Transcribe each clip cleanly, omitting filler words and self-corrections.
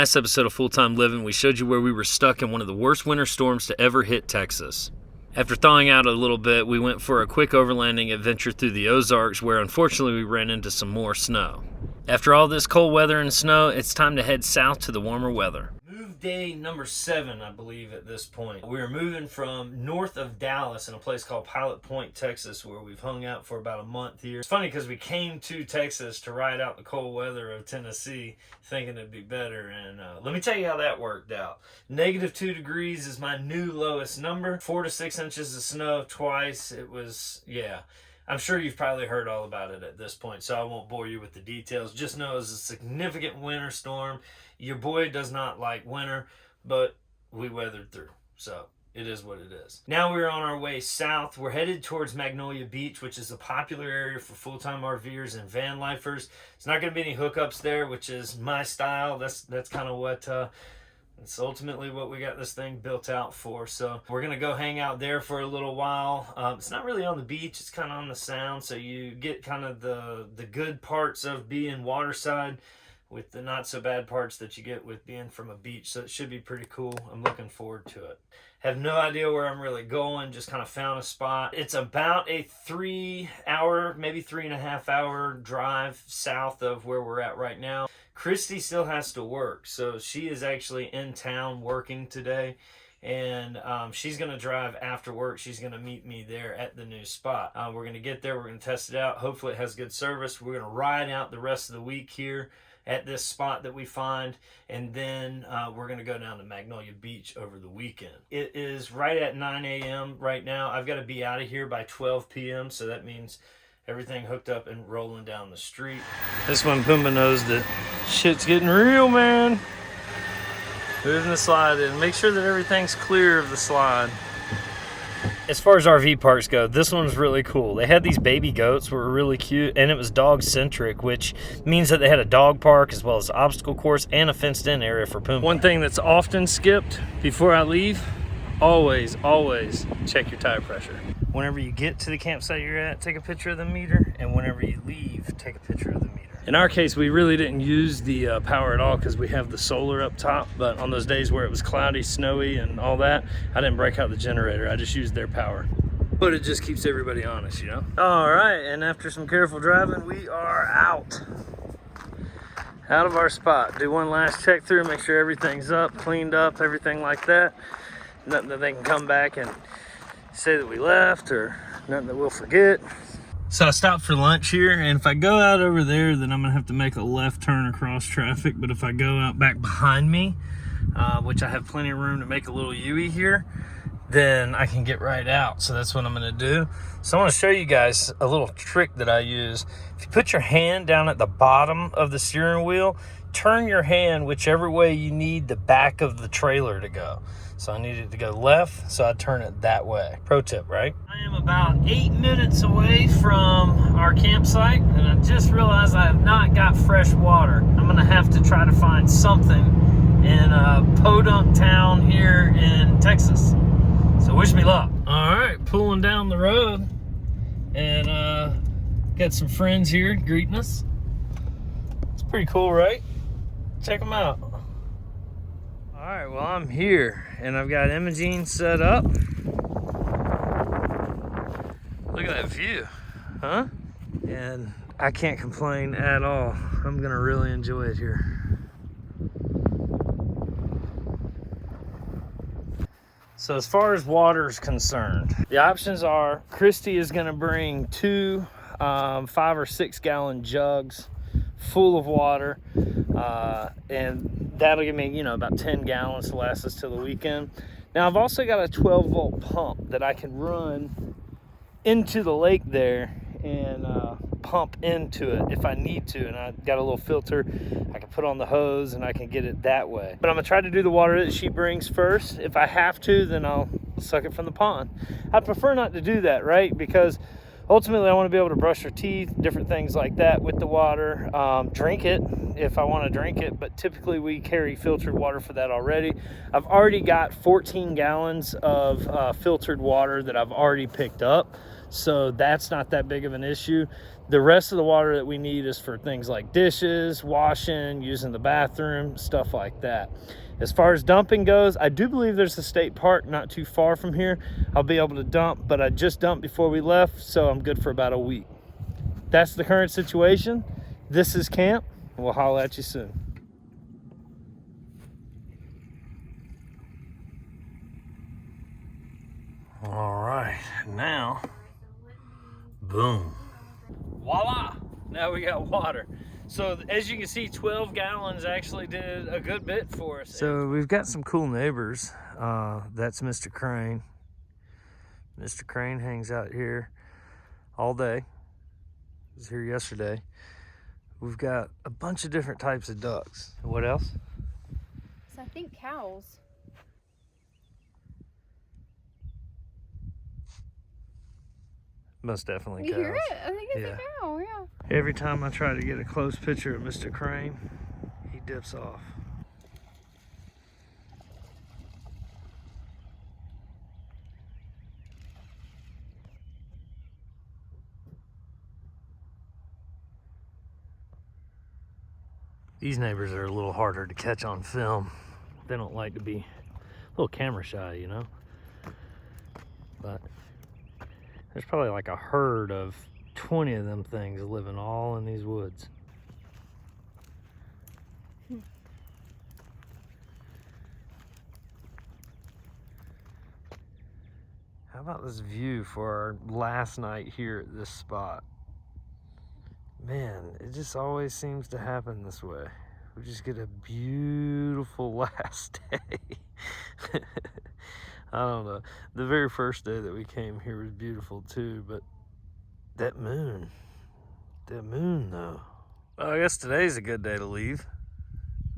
Last episode of Full-Time Living, we showed you where we were stuck in one of the worst winter storms to ever hit Texas. After thawing out a little bit, we went for a quick overlanding adventure through the Ozarks, where unfortunately we ran into some more snow. After all this cold weather and snow, it's time to head south to the warmer weather. Move day number 7, I believe, at this point. We are moving from north of Dallas in a place called Pilot Point, Texas, where we've hung out for about a month here. It's funny because we came to Texas to ride out the cold weather of Tennessee, thinking it'd be better, and let me tell you how that worked out. -2 degrees is my new lowest number. 4 to 6 inches of snow twice. It was, yeah. I'm sure you've probably heard all about it at this point, so I won't bore you with the details. Just know it's a significant winter storm. Your boy does not like winter, but we weathered through, so it is what it is. Now we're on our way south. We're headed towards Magnolia Beach, which is a popular area for full-time RVers and van lifers. It's not going to be any hookups there, which is my style. That's kind of what... it's ultimately what we got this thing built out for. So we're going to go hang out there for a little while. It's not really on the beach. It's kind of on the sound. So you get kind of the good parts of being waterside with the not so bad parts that you get with being from a beach. So it should be pretty cool. I'm looking forward to it. Have no idea where I'm really going. Just kind of found a spot. It's about a 3-hour, maybe 3.5-hour drive south of where we're at right now. Christy still has to work, so she is actually in town working today, and she's going to drive after work. She's going to meet me there at the new spot. We're going to get there. We're going to test it out. Hopefully it has good service. We're going to ride out the rest of the week here at this spot that we find, and then we're going to go down to Magnolia Beach over the weekend. It is right at 9 a.m. right now. I've got to be out of here by 12 p.m., so that means everything hooked up and rolling down the street. This one Pumbaa knows that shit's getting real, man. Moving the slide in. Make sure that everything's clear of the slide. As far as RV parks go, this one's really cool. They had these baby goats that were really cute, and it was dog-centric, which means that they had a dog park as well as an obstacle course and a fenced-in area for Pumbaa. One thing that's often skipped before I leave, always check your tire pressure. Whenever you get to the campsite you're at, take a picture of the meter, and whenever you leave, take a picture of the meter. In our case, we really didn't use the power at all because we have the solar up top, but on those days where it was cloudy, snowy, and all that, I didn't break out the generator. I just used their power. But it just keeps everybody honest, you know? All right, and after some careful driving, we are out of our spot. Do one last check through, make sure everything's up, cleaned up, everything like that. Nothing that they can come back and say that we left, or nothing that we'll forget. So I stopped for lunch here, and if I go out over there, then I'm gonna have to make a left turn across traffic. But if I go out back behind me, which I have plenty of room to make a little U-ey here, then I can get right out. So that's what I'm gonna do. So I want to show you guys a little trick that I use. If you put your hand down at the bottom of the steering wheel, turn your hand whichever way you need the back of the trailer to go. So I needed to go left, so I turn it that way. Pro tip, right? I am about 8 minutes away from our campsite, and I just realized I have not got fresh water. I'm gonna have to try to find something in Podunk town here in Texas. So wish me luck. All right, pulling down the road, and got some friends here greeting us. It's pretty cool, right? Check them out. All right, well, I'm here, and I've got Imogene set up. Look at that view, huh? And I can't complain at all. I'm gonna really enjoy it here. So as far as water is concerned, the options are Christy is gonna bring 2 5 or 6 gallon jugs full of water, and that'll give me, you know, about 10 gallons to last us till the weekend. Now I've also got a 12-volt pump that I can run into the lake there and pump into it if I need to, and I got a little filter I can put on the hose and I can get it that way. But I'm gonna try to do the water that she brings first. If I have to, then I'll suck it from the pond. I prefer not to do that, right? Because ultimately I want to be able to brush her teeth, different things like that with the water. Drink it if I want to drink it, but typically we carry filtered water for that already. I've already got 14 gallons of filtered water that I've already picked up, so that's not that big of an issue. The rest of the water that we need is for things like dishes, washing, using the bathroom, stuff like that. As far as dumping goes, I do believe there's a state park not too far from here. I'll be able to dump, but I just dumped before we left, so I'm good for about a week. That's the current situation. This is camp, and we'll holler at you soon. All right, now, boom. Voila, now we got water. So as you can see, 12 gallons actually did a good bit for us. So we've got some cool neighbors. That's Mr. Crane. Mr. Crane hangs out here all day. He was here yesterday. We've got a bunch of different types of ducks. What else? So I think cows. Most definitely You cows. hear it? I think it's a cow, yeah. Every time I try to get a close picture of Mr. Crane, he dips off. These neighbors are a little harder to catch on film. They don't like to be a little camera shy, you know? But there's probably like a herd of 20 of them things living all in these woods. How about this view for our last night here at this spot? Man, it just always seems to happen this way. We just get a beautiful last day. I don't know. The very first day that we came here was beautiful too, but that moon though. Well, I guess today's a good day to leave.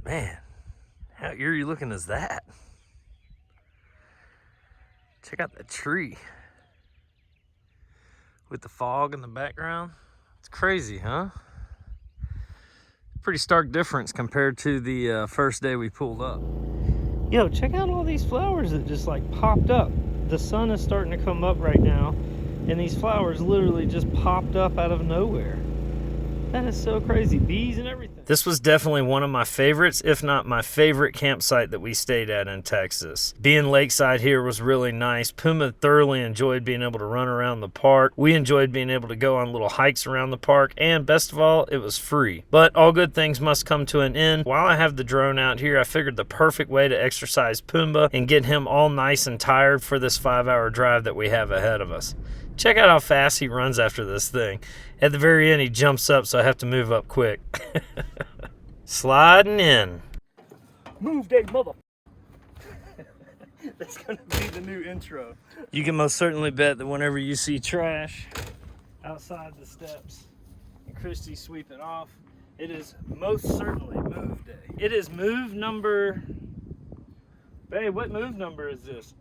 Man, how eerie looking is that? Check out that tree with the fog in the background. It's crazy, huh? Pretty stark difference compared to the first day we pulled up. Yo, check out all these flowers that just like popped up. The sun is starting to come up right now, and these flowers literally just popped up out of nowhere. That is so crazy. Bees and everything. This was definitely one of my favorites, if not my favorite campsite that we stayed at in Texas. Being lakeside here was really nice. Puma thoroughly enjoyed being able to run around the park. We enjoyed being able to go on little hikes around the park, and best of all, it was free. But all good things must come to an end. While I have the drone out here, I figured the perfect way to exercise Pumbaa and get him all nice and tired for this 5-hour drive that we have ahead of us. Check out how fast he runs after this thing. At the very end, he jumps up, so I have to move up quick. Sliding in. Move day, mother. That's going to be the new intro. You can most certainly bet that whenever you see trash outside the steps and Christy's sweeping off, it is most certainly move day. It is move number... Babe, what move number is this?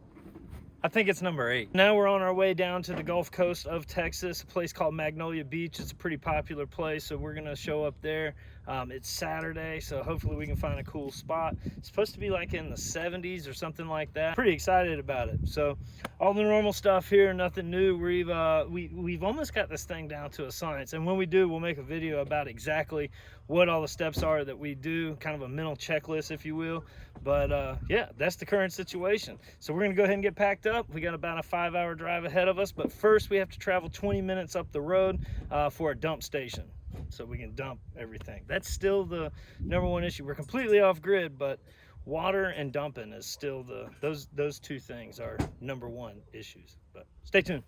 I think it's number 8. Now we're on our way down to the Gulf Coast of Texas, a place called Magnolia Beach. It's a pretty popular place, so we're gonna show up there. It's Saturday, so hopefully we can find a cool spot. It's supposed to be like in the 70s or something like that. Pretty excited about it. So all the normal stuff here, nothing new. We've almost got this thing down to a science, and when we do, we'll make a video about exactly what all the steps are that we do, kind of a mental checklist, if you will. But yeah, that's the current situation. So we're gonna go ahead and get packed up. We got about a 5-hour drive ahead of us, but first we have to travel 20 minutes up the road for a dump station, so we can dump everything. That's still the #1 issue. We're completely off grid, but water and dumping is still those two things are #1 issues. But stay tuned.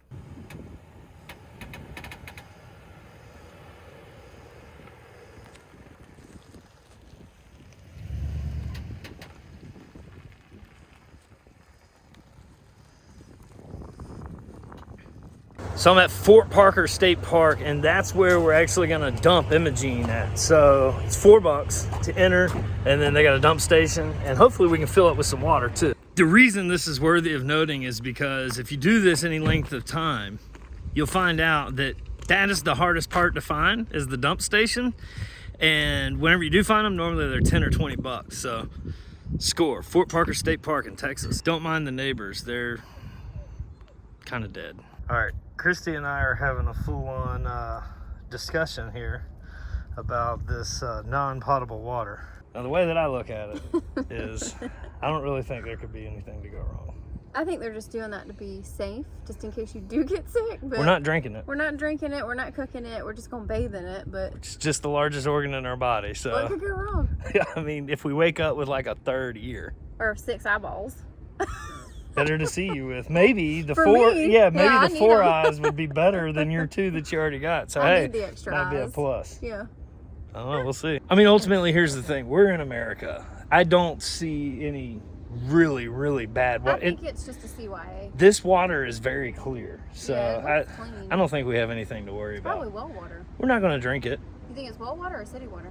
So I'm at Fort Parker State Park, and that's where we're actually gonna dump Imogen at. So it's $4 to enter, and then they got a dump station, and hopefully we can fill it with some water too. The reason this is worthy of noting is because if you do this any length of time, you'll find out that that is the hardest part to find, is the dump station. And whenever you do find them, normally they're 10 or 20 bucks. So score. Fort Parker State Park in Texas. Don't mind the neighbors. They're kind of dead. All right, Christy and I are having a full-on discussion here about this non-potable water. Now, the way that I look at it is I don't really think there could be anything to go wrong. I think they're just doing that to be safe, just in case you do get sick. But we're not drinking it. We're not drinking it. We're not cooking it. We're just going to bathe in it. But it's just the largest organ in our body. So what could go wrong? Yeah, I mean, if we wake up with like a third ear. Or 6 eyeballs. Better to see you with. Maybe the For four, me, yeah, maybe yeah, the 4 eyes would be better than your 2 that you already got. So I hey, need the extra that'd be a eyes. plus. Yeah. I don't know, we'll see. I mean, ultimately, here's the thing. We're in America. I don't see any really, really bad water. I think it's just a CYA. This water is very clear. So Yeah, it looks clean. I don't think we have anything to worry It's about. probably well water. We're not going to drink it. You think it's well water or city water?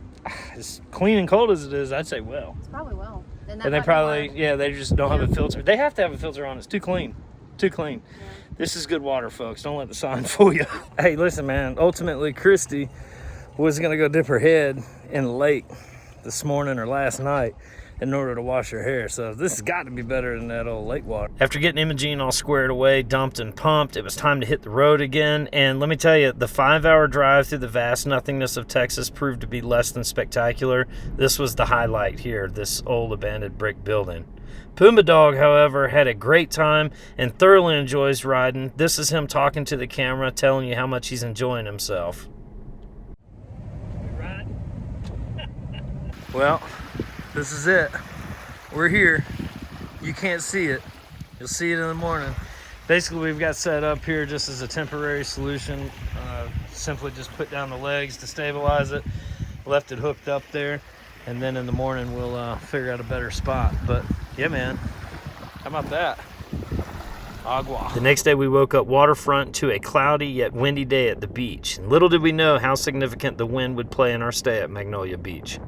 As clean and cold as it is, I'd say well. It's probably well. And they probably, yeah, they just don't have a filter. They have to have a filter on. It's too clean. Too clean. Yeah. This is good water, folks. Don't let the sign fool you. Hey, listen, man. Ultimately, Christy was going to go dip her head in the lake this morning or last night in order to wash her hair. So this has got to be better than that old lake water. After getting Imogene all squared away, dumped and pumped, it was time to hit the road again. And let me tell you, the 5-hour drive through the vast nothingness of Texas proved to be less than spectacular. This was the highlight here, this old abandoned brick building. Pumbaa Dog, however, had a great time and thoroughly enjoys riding. This is him talking to the camera, telling you how much he's enjoying himself. Well, this is it. We're here. You can't see it. You'll see it in the morning. Basically, we've got set up here just as a temporary solution. Simply just put down the legs to stabilize it, left it hooked up there, and then in the morning we'll figure out a better spot. But yeah, man, how about that? Agua. The next day we woke up waterfront to a cloudy yet windy day at the beach. And little did we know how significant the wind would play in our stay at Magnolia Beach.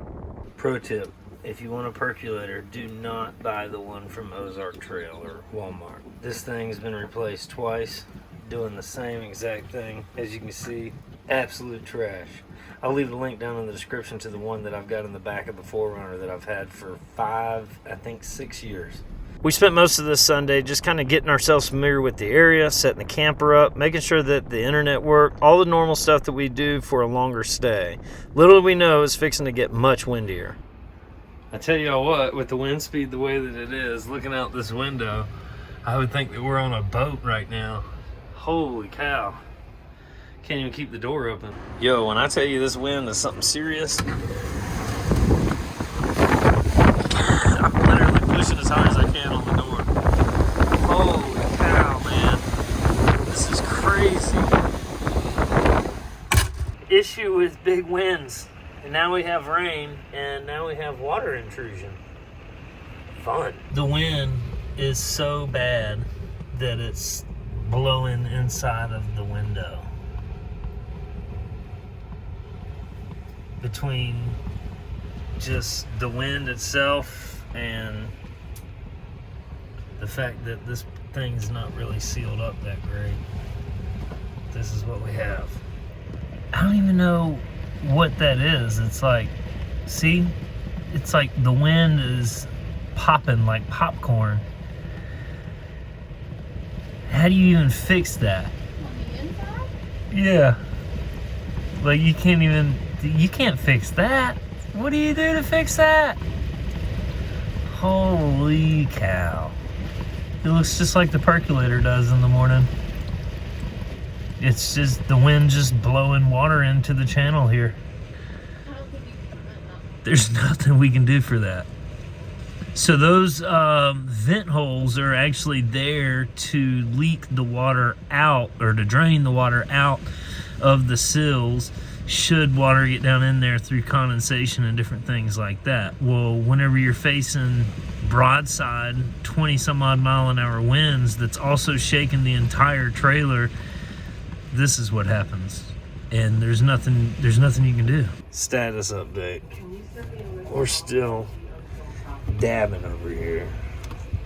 Pro tip, if you want a percolator, do not buy the one from Ozark Trail or Walmart. This thing's been replaced twice, doing the same exact thing. As you can see, absolute trash. I'll leave the link down in the description to the one that I've got in the back of the 4Runner that I've had for 6 years. We spent most of this Sunday just kind of getting ourselves familiar with the area, setting the camper up, making sure that the internet worked, all the normal stuff that we do for a longer stay. Little do we know it's fixing to get much windier. I tell y'all what, with the wind speed the way that it is, looking out this window, I would think that we're on a boat right now. Holy cow. Can't even keep the door open. Yo, when I tell you this wind is something serious, I'm literally pushing as hard as I can on the door. Holy cow, man. This is crazy. Issue with big winds. And now we have rain, and now we have water intrusion. Fun. The wind is so bad that it's blowing inside of the window. Between just the wind itself and the fact that this thing's not really sealed up that great, this is what we have. I don't even know what that is. It's like, see, it's like the wind is popping like popcorn. How do you even fix that? On the inside? Yeah, like you can't fix that. What do you do to fix that? Holy cow. It looks just like the percolator does in the morning. It's just the wind just blowing water into the channel here. I don't think you can prevent that. There's nothing we can do for that. So those vent holes are actually there to leak the water out, or to drain the water out of the sills should water get down in there through condensation and different things like that. Well, whenever you're facing broadside 20 some odd mile an hour winds that's also shaking the entire trailer, this is what happens. And there's nothing you can do. Status update. We're still dabbing over here,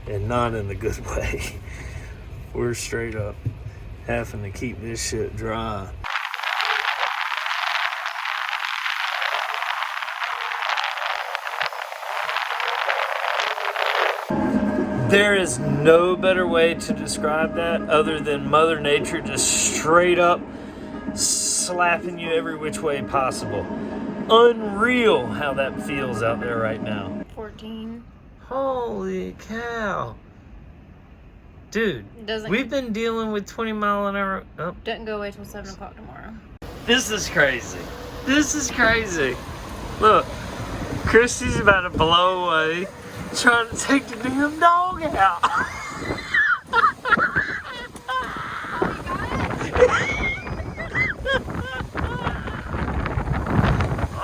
and not in the good way. We're straight up having to keep this shit dry. There is no better way to describe that other than Mother Nature just straight up slapping you every which way possible. Unreal how that feels out there right now. 14. Holy cow. Dude, we've been dealing with 20-mile-an-hour. Oh. Doesn't go away till 7 o'clock tomorrow. This is crazy. This is crazy. Look, Christy's about to blow away trying to take the damn dog out.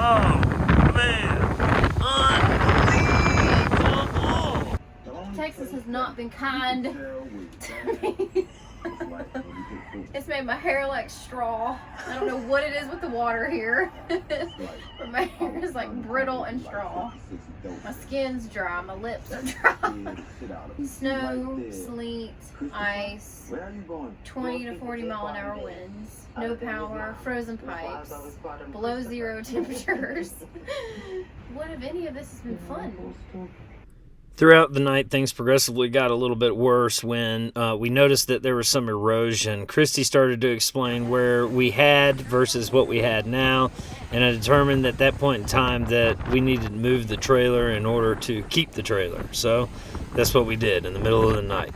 Oh, man. Unbelievable. Texas has not been kind to me. It's made my hair like straw. I don't know what it is with the water here. But my hair is like brittle and straw. My skin's dry, my lips are dry. Snow, sleet, ice, 20 to 40 mile an hour winds, no power, frozen pipes, below zero temperatures. What if any of this has been fun? Throughout the night, things progressively got a little bit worse when we noticed that there was some erosion. Christy started to explain where we had versus what we had now, and I determined at that point in time that we needed to move the trailer in order to keep the trailer. So that's what we did in the middle of the night.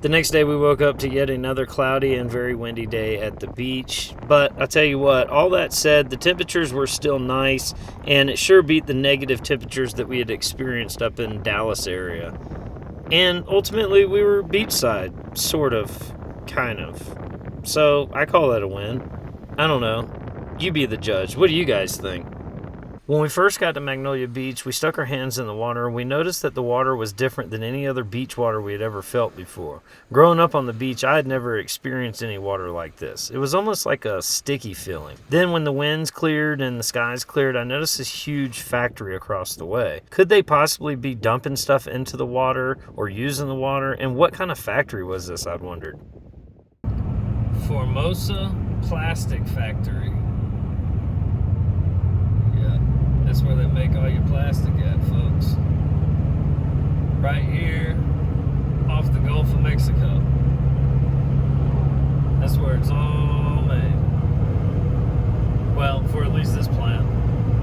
The next day we woke up to yet another cloudy and very windy day at the beach. But I'll tell you what, all that said, the temperatures were still nice, and it sure beat the negative temperatures that we had experienced up in Dallas area. And ultimately we were beachside, sort of, kind of. So I call that a win. I don't know. You be the judge. What do you guys think? When we first got to Magnolia Beach, we stuck our hands in the water and we noticed that the water was different than any other beach water we had ever felt before. Growing up on the beach, I had never experienced any water like this. It was almost like a sticky feeling. Then when the winds cleared and the skies cleared, I noticed this huge factory across the way. Could they possibly be dumping stuff into the water or using the water? And what kind of factory was this, I'd wondered. Formosa Plastic Factory. That's where they make all your plastic at, folks. Right here off the Gulf of Mexico. That's where it's all made. Well, for at least this plant.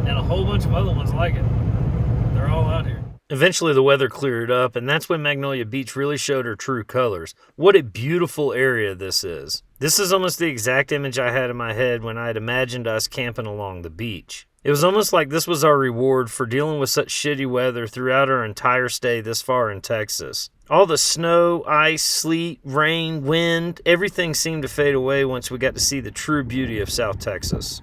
And a whole bunch of other ones like it. They're all out here. Eventually the weather cleared up, and that's when Magnolia Beach really showed her true colors. What a beautiful area this is. This is almost the exact image I had in my head when I had imagined us camping along the beach. It was almost like this was our reward for dealing with such shitty weather throughout our entire stay this far in Texas. All the snow, ice, sleet, rain, wind, everything seemed to fade away once we got to see the true beauty of South Texas.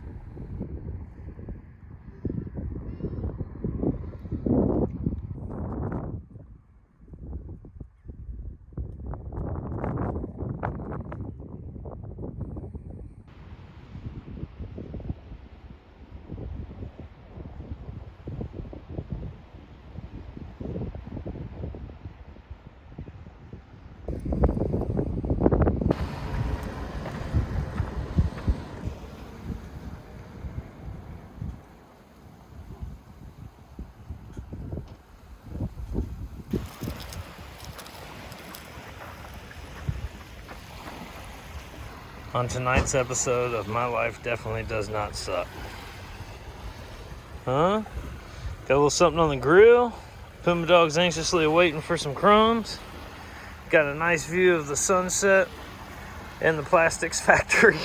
On tonight's episode of My Life Definitely Does Not Suck. Huh? Got a little something on the grill. Put my dog's anxiously awaiting for some crumbs. Got a nice view of the sunset and the plastics factory.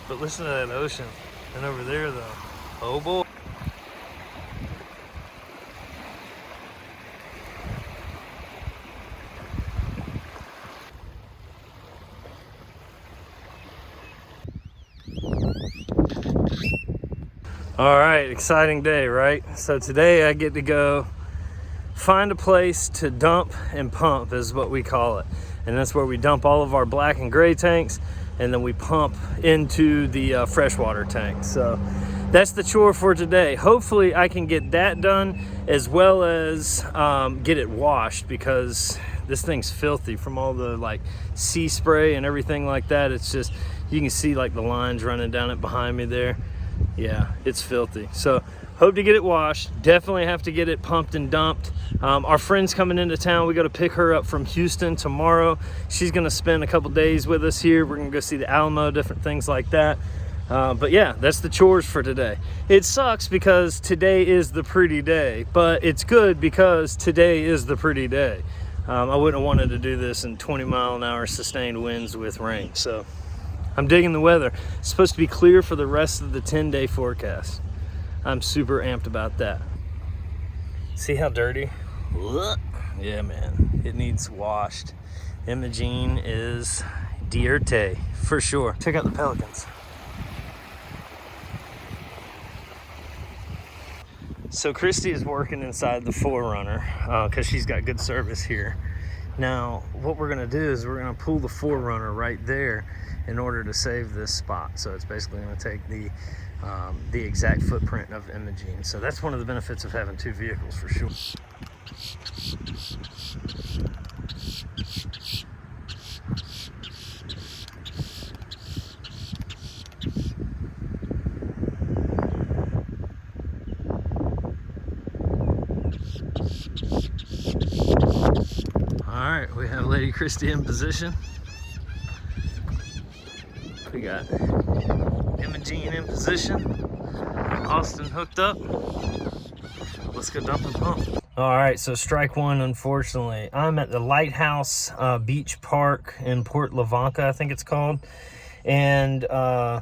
But listen to that ocean. And over there though, oh boy. All right, exciting day, right? So today I get to go find a place to dump and pump is what we call it. And that's where we dump all of our black and gray tanks and then we pump into the freshwater tank. So that's the chore for today. Hopefully I can get that done as well as get it washed because this thing's filthy from all the like sea spray and everything like that. It's just, you can see like the lines running down it behind me there. Yeah, it's filthy. So Hope to get it washed. Definitely have to get it pumped and dumped. Our friend's coming into town. We got to pick her up from Houston tomorrow. She's gonna spend a couple days with us here. We're gonna go see the Alamo, different things like that. But yeah, that's the chores for today. It sucks because today is the pretty day, but it's good because today is the pretty day. I wouldn't have wanted to do this in 20-mile-an-hour sustained winds with rain. So I'm digging the weather. It's supposed to be clear for the rest of the 10-day forecast. I'm super amped about that. See how dirty? Yeah, man, it needs washed. Imogene is dierte for sure. Check out the pelicans. So Christy is working inside the 4Runner because she's got good service here. Now, what we're gonna do is we're gonna pull the 4Runner right there in order to save this spot. So it's basically gonna take the exact footprint of Imogene. So that's one of the benefits of having two vehicles for sure. All right, we have Lady Christy in position. We got Imogene in position. Austin hooked up. Let's go dump and pump. All right, so strike one, unfortunately. I'm at the Lighthouse Beach Park in Port Lavaca, I think it's called. And I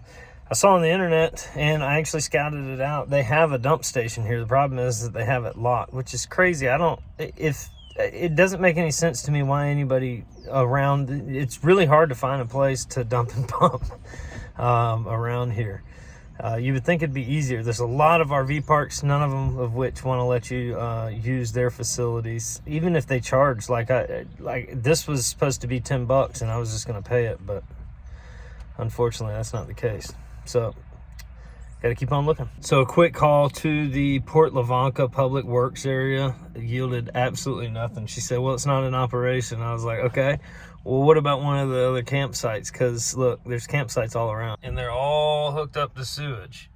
saw on the internet, and I actually scouted it out. They have a dump station here. The problem is that they have it locked, which is crazy. It doesn't make any sense to me why anybody around. It's really hard to find a place to dump and pump around here. You would think it'd be easier. There's a lot of RV parks, none of them of which want to let you use their facilities, even if they charge. Like this was supposed to be $10, and I was just going to pay it, but unfortunately, that's not the case. So, got to keep on looking. So, a quick call to the Port Lavaca Public Works area yielded absolutely nothing. She said, "Well, it's not in operation." I was like, "Okay. Well, what about one of the other campsites? Because look, there's campsites all around, and they're all hooked up to sewage,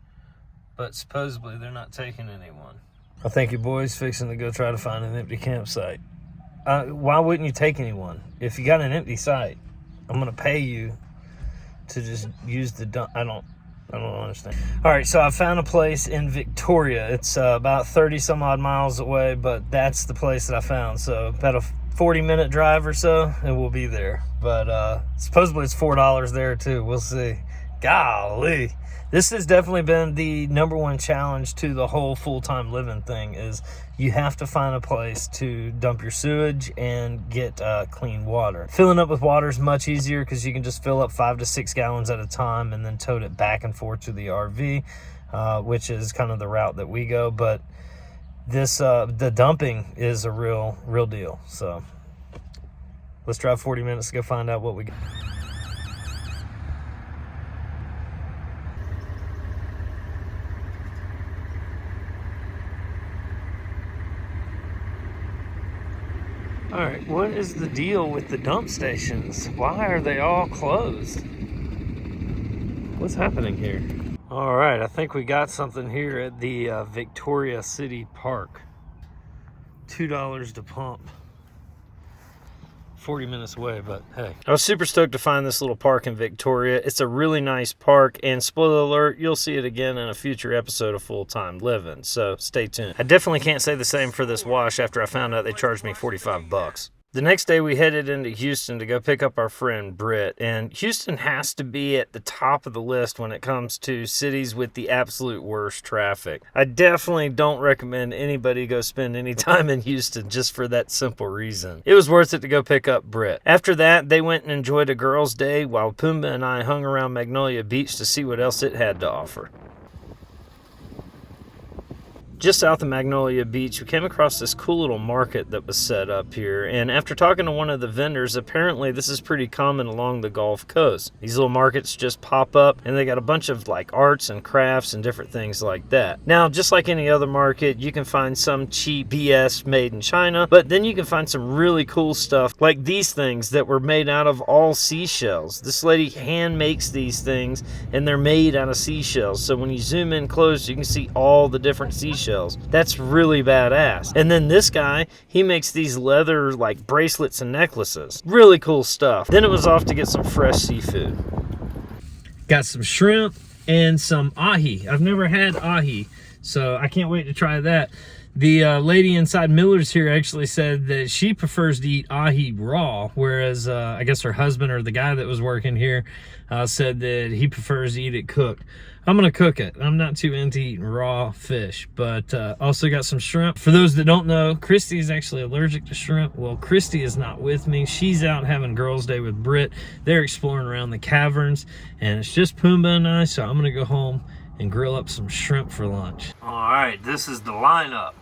but supposedly they're not taking anyone." I think your boy's fixing to go try to find an empty campsite. Why wouldn't you take anyone? If you got an empty site, I'm gonna pay you to just use the dump. I don't understand. All right, so I found a place in Victoria. It's about 30 some odd miles away, but that's the place that I found. So about a 40-minute drive or so, and we'll be there. But supposedly it's $4 there too. We'll see. Golly. This has definitely been the #1 challenge to the whole full-time living thing, is you have to find a place to dump your sewage and get clean water. Filling up with water is much easier because you can just fill up 5 to 6 gallons at a time and then tote it back and forth to the RV, which is kind of the route that we go. But this the dumping is a real deal. So let's drive 40 minutes to go find out what we got. All right, what is the deal with the dump stations? Why are they all closed? What's happening here? All right, I think we got something here at the Victoria City Park. $2 to pump. 40 minutes away, but hey. I was super stoked to find this little park in Victoria. It's a really nice park, and spoiler alert, you'll see it again in a future episode of Full Time Living, so stay tuned. I definitely can't say the same for this wash after I found out they charged me $45. The next day, we headed into Houston to go pick up our friend Britt, and Houston has to be at the top of the list when it comes to cities with the absolute worst traffic. I definitely don't recommend anybody go spend any time in Houston just for that simple reason. It was worth it to go pick up Britt. After that, they went and enjoyed a girls' day while Pumbaa and I hung around Magnolia Beach to see what else it had to offer. just south of Magnolia Beach, we came across this cool little market that was set up here. And after talking to one of the vendors, apparently this is pretty common along the Gulf Coast. These little markets just pop up and they got a bunch of like arts and crafts and different things like that. Now, just like any other market, you can find some cheap BS made in China, but then you can find some really cool stuff like these things that were made out of all seashells. This lady hand makes these things and they're made out of seashells. So when you zoom in close, you can see all the different seashells. That's really badass. And then this guy, he makes these leather like bracelets and necklaces. Really cool stuff. Then it was off to get some fresh seafood. Got some shrimp and some ahi. I've never had ahi, so I can't wait to try that. The lady inside Miller's here actually said that she prefers to eat ahi raw, whereas I guess her husband or the guy that was working here said that he prefers to eat it cooked. I'm gonna cook it. I'm not too into eating raw fish, but also got some shrimp. For those that don't know, Christy is actually allergic to shrimp. Well, Christy is not with me. She's out having girls' day with Britt. They're exploring around the caverns, and it's just Pumbaa and I, so I'm gonna go home and grill up some shrimp for lunch. All right, this is the lineup.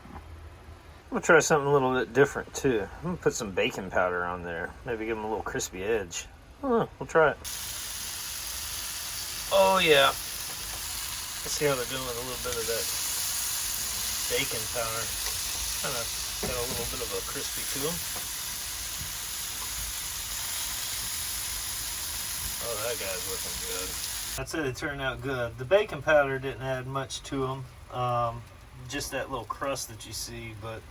I'm gonna try something a little bit different too. I'm gonna put some baking powder on there. Maybe give them a little crispy edge. We'll try it. Oh yeah. Let's see how they're doing with a little bit of that bacon powder. Kind of got a little bit of a crispy to them. Oh, that guy's looking good. I'd say they turned out good. The bacon powder didn't add much to them. Just that little crust that you see, but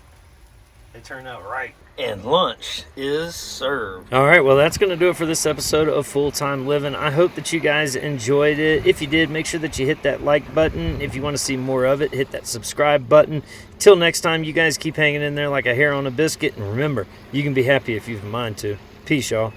they turned out right. And lunch is served. All right, well, that's going to do it for this episode of Full-Time Living. I hope that you guys enjoyed it. If you did, make sure that you hit that like button. If you want to see more of it, hit that subscribe button. Till next time, you guys keep hanging in there like a hair on a biscuit. And remember, you can be happy if you've a mind to. Peace, y'all.